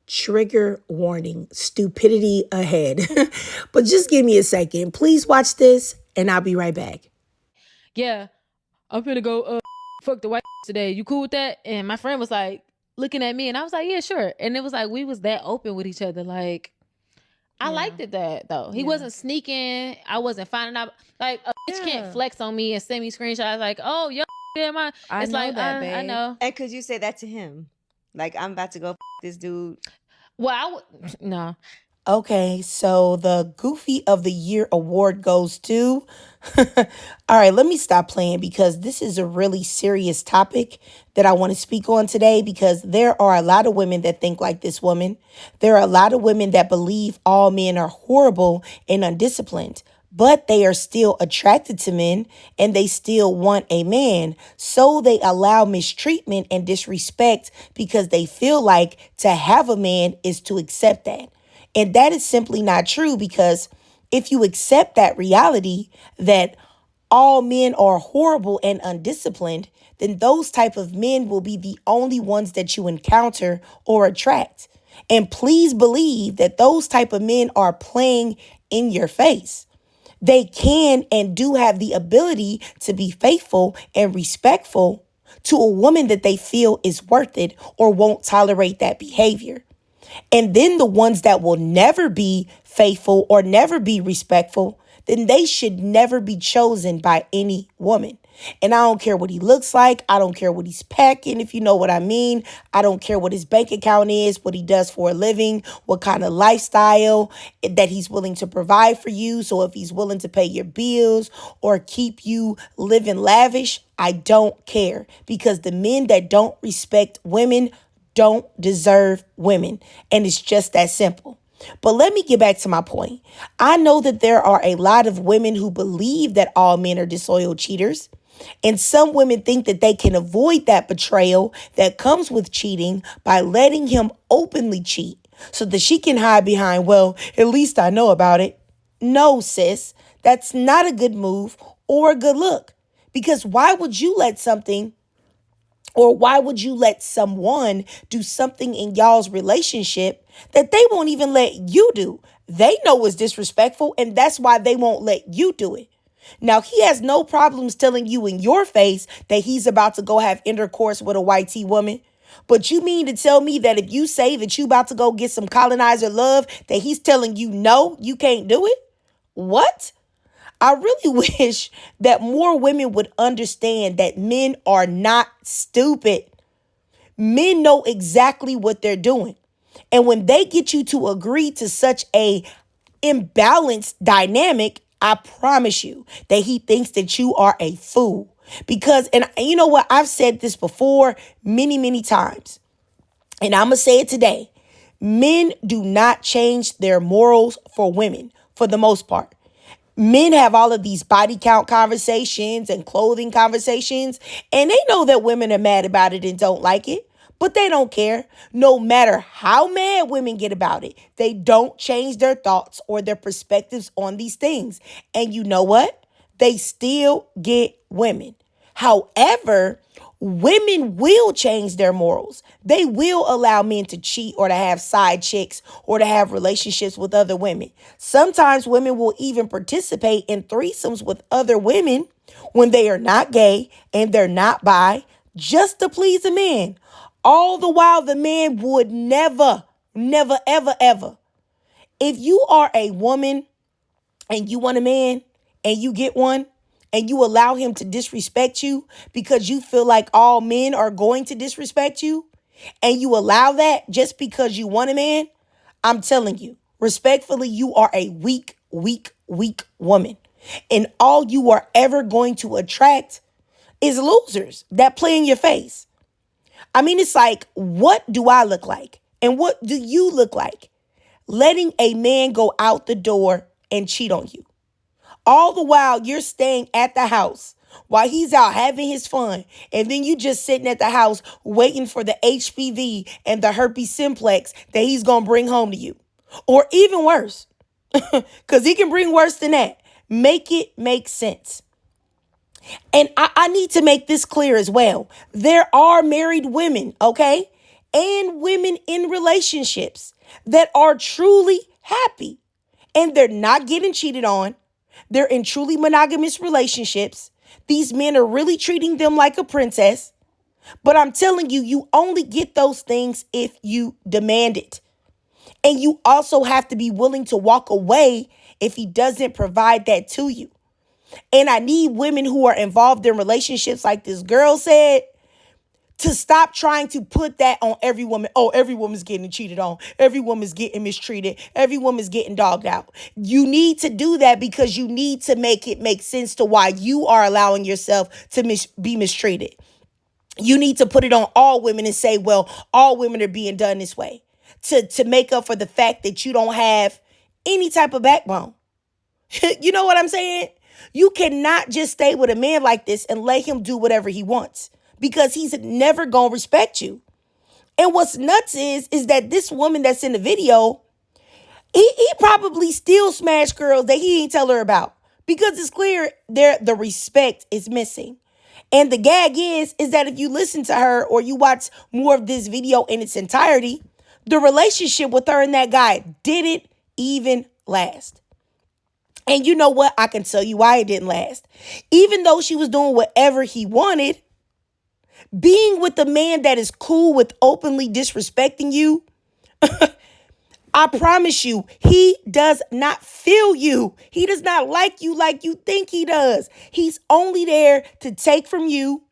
Trigger warning, stupidity ahead. But just give me a second. Please watch this and I'll be right back. Yeah, I'm finna go fuck the white today. You cool with that? And my friend was like looking at me and I was like, yeah, sure. And it was like we was that open with each other. Like I Yeah. liked it that though. He Yeah. wasn't sneaking. I wasn't finding out like a bitch can't Yeah. flex on me and send me screenshots like, oh, yo, yeah, my I it's know like, that, I babe. know. And could you say that to him? Like, I'm about to go this dude. Well, I would no. Okay, so the Goofy of the Year award goes to. All right, let me stop playing because this is a really serious topic that I want to speak on today because there are a lot of women that think like this woman. There are a lot of women that believe all men are horrible and undisciplined, but they are still attracted to men and they still want a man. So they allow mistreatment and disrespect because they feel like to have a man is to accept that. And that is simply not true because if you accept that reality that all men are horrible and undisciplined, then those type of men will be the only ones that you encounter or attract. And please believe that those type of men are playing in your face. They can and do have the ability to be faithful and respectful to a woman that they feel is worth it or won't tolerate that behavior. And then the ones that will never be faithful or never be respectful, then they should never be chosen by any woman. And I don't care what he looks like. I don't care what he's packing, if you know what I mean. I don't care what his bank account is, what he does for a living, what kind of lifestyle that he's willing to provide for you. So if he's willing to pay your bills or keep you living lavish, I don't care because the men that don't respect women don't deserve women. And it's just that simple. But let me get back to my point. I know that there are a lot of women who believe that all men are disloyal cheaters. And some women think that they can avoid that betrayal that comes with cheating by letting him openly cheat so that she can hide behind, well, at least I know about it. No, sis, that's not a good move or a good look. Because why would you let something or why would you let someone do something in y'all's relationship that they won't even let you do? They know it's disrespectful, and that's why they won't let you do it. Now, he has no problems telling you in your face that he's about to go have intercourse with a white tea woman. But you mean to tell me that if you say that you about to go get some colonizer love, that he's telling you no, you can't do it? What? I really wish that more women would understand that men are not stupid. Men know exactly what they're doing. And when they get you to agree to such a imbalanced dynamic, I promise you that he thinks that you are a fool. Because, and you know what? I've said this before many, many times, and I'm going to say it today. Men do not change their morals for women for the most part. Men have all of these body count conversations and clothing conversations, and they know that women are mad about it and don't like it, but they don't care. No matter how mad women get about it, they don't change their thoughts or their perspectives on these things. And you know what? They still get women. However, women will change their morals. They will allow men to cheat or to have side chicks or to have relationships with other women. Sometimes women will even participate in threesomes with other women when they are not gay and they're not bi, just to please a man. All the while the man would never, never, ever, ever. If you are a woman and you want a man and you get one and you allow him to disrespect you because you feel like all men are going to disrespect you and you allow that just because you want a man, I'm telling you, respectfully, you are a weak, weak, weak woman. And all you are ever going to attract is losers that play in your face. I mean, it's like, what do I look like? And what do you look like? Letting a man go out the door and cheat on you. All the while you're staying at the house while he's out having his fun. And then you just sitting at the house waiting for the HPV and the herpes simplex that he's going to bring home to you. Or even worse, because he can bring worse than that. Make it make sense. And I need to make this clear as well. There are married women, okay? and women in relationships that are truly happy and they're not getting cheated on. They're in truly monogamous relationships. These men are really treating them like a princess. But I'm telling you, you only get those things if you demand it. And you also have to be willing to walk away if he doesn't provide that to you. And I need women who are involved in relationships, like this girl said, to stop trying to put that on every woman. Oh, every woman's getting cheated on. Every woman's getting mistreated. Every woman's getting dogged out. You need to do that because you need to make it make sense to why you are allowing yourself to be mistreated. You need to put it on all women and say, well, all women are being done this way to make up for the fact that you don't have any type of backbone. You know what I'm saying? You cannot just stay with a man like this and let him do whatever he wants because he's never going to respect you. And what's nuts is that this woman that's in the video, he probably still smashed girls that he ain't tell her about because it's clear the respect is missing. And the gag is that if you listen to her or you watch more of this video in its entirety, the relationship with her and that guy didn't even last. And you know what? I can tell you why it didn't last. Even though she was doing whatever he wanted, being with a man that is cool with openly disrespecting you, I promise you, he does not feel you. He does not like you think he does. He's only there to take from you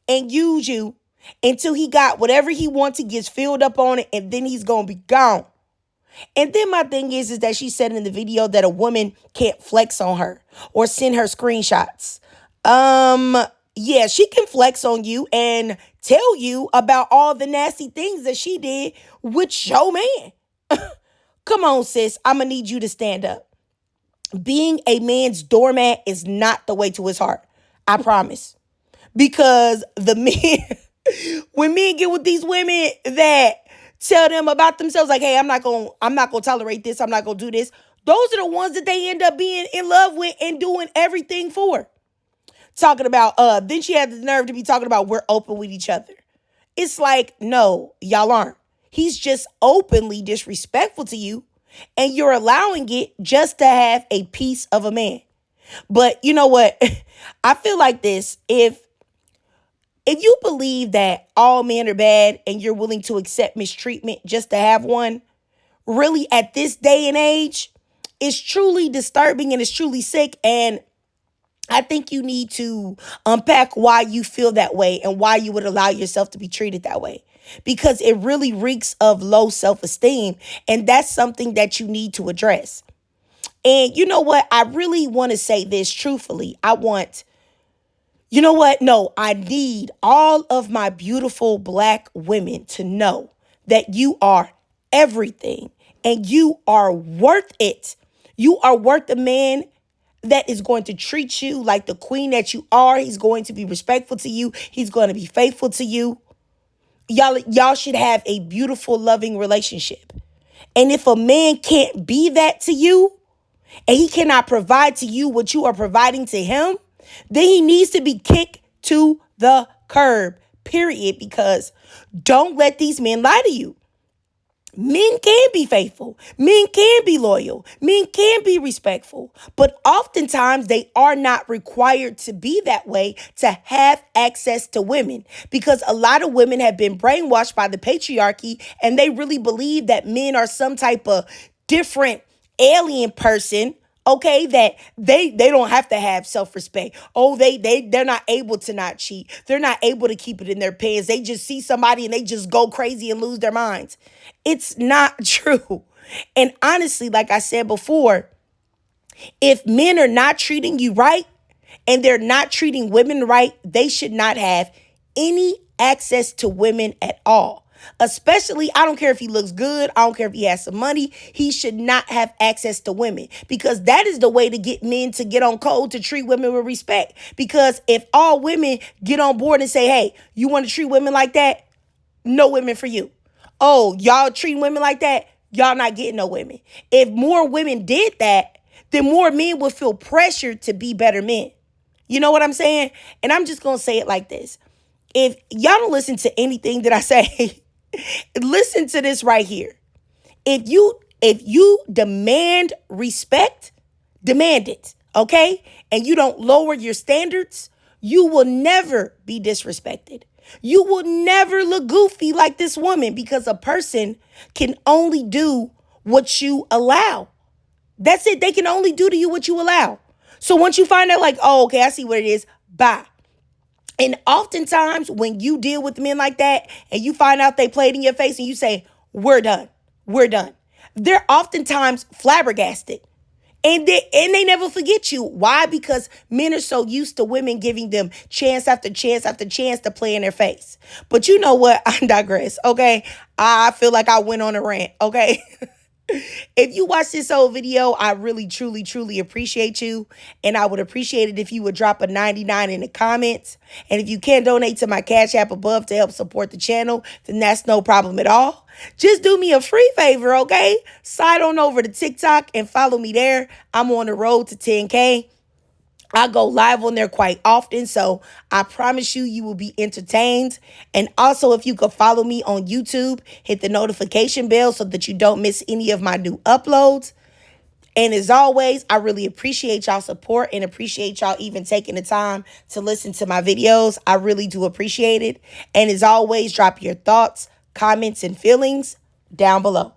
and use you until he got whatever he wants, he gets filled up on it, and then he's going to be gone. And then my thing is that she said in the video that a woman can't flex on her or send her screenshots. Yeah, she can flex on you and tell you about all the nasty things that she did with your man. Come on, sis. I'm going to need you to stand up. Being a man's doormat is not the way to his heart. I promise. Because the men, when men get with these women that tell them about themselves, like, hey, I'm not going to tolerate this. I'm not going to do this. Those are the ones that they end up being in love with and doing everything for. Talking about, then she had the nerve to be talking about we're open with each other. It's like, no, y'all aren't. He's just openly disrespectful to you, and you're allowing it just to have a piece of a man. But you know what? I feel like this. If you believe that all men are bad and you're willing to accept mistreatment just to have one, really at this day and age, it's truly disturbing and it's truly sick. And I think you need to unpack why you feel that way and why you would allow yourself to be treated that way. Because it really reeks of low self-esteem. And that's something that you need to address. And you know what? I really want to say this truthfully. You know what? No, I need all of my beautiful Black women to know that you are everything and you are worth it. You are worth a man that is going to treat you like the queen that you are. He's going to be respectful to you. He's going to be faithful to you. Y'all should have a beautiful, loving relationship. And if a man can't be that to you and he cannot provide to you what you are providing to him, then he needs to be kicked to the curb, period. Because don't let these men lie to you. Men can be faithful. Men can be loyal. Men can be respectful. But oftentimes they are not required to be that way to have access to women. Because a lot of women have been brainwashed by the patriarchy and they really believe that men are some type of different alien person. Okay, that they don't have to have self-respect. Oh, they're not able to not cheat. They're not able to keep it in their pants. They just see somebody and they just go crazy and lose their minds. It's not true. And honestly, like I said before, if men are not treating you right and they're not treating women right, they should not have any access to women at all. Especially, I don't care if he looks good. I don't care if he has some money. He should not have access to women because that is the way to get men to get on code to treat women with respect. Because if all women get on board and say, hey, you want to treat women like that? No women for you. Oh, y'all treating women like that? Y'all not getting no women. If more women did that, then more men would feel pressured to be better men. You know what I'm saying? And I'm just going to say it like this. If y'all don't listen to anything that I say, Listen to this right here. If you demand respect, demand it, okay? And you don't lower your standards, you will never be disrespected. You will never look goofy like this woman because a person can only do what you allow. That's it. They can only do to you what you allow. So once you find out, like, oh, okay, I see what it is, bye. And oftentimes when you deal with men like that and you find out they played in your face and you say, we're done, we're done, they're oftentimes flabbergasted. And they never forget you. Why? Because men are so used to women giving them chance after chance after chance to play in their face. But you know what? I digress, okay? I feel like I went on a rant, okay? If you watch this whole video, I really, truly, truly appreciate you. And I would appreciate it if you would drop a 99 in the comments. And if you can donate to my Cash App above to help support the channel, then that's no problem at all. Just do me a free favor, okay? Slide on over to TikTok and follow me there. I'm on the road to 10K. I go live on there quite often, so I promise you, you will be entertained. And also, if you could follow me on YouTube, hit the notification bell so that you don't miss any of my new uploads. And as always, I really appreciate y'all support and appreciate y'all even taking the time to listen to my videos. I really do appreciate it. And as always, drop your thoughts, comments, and feelings down below.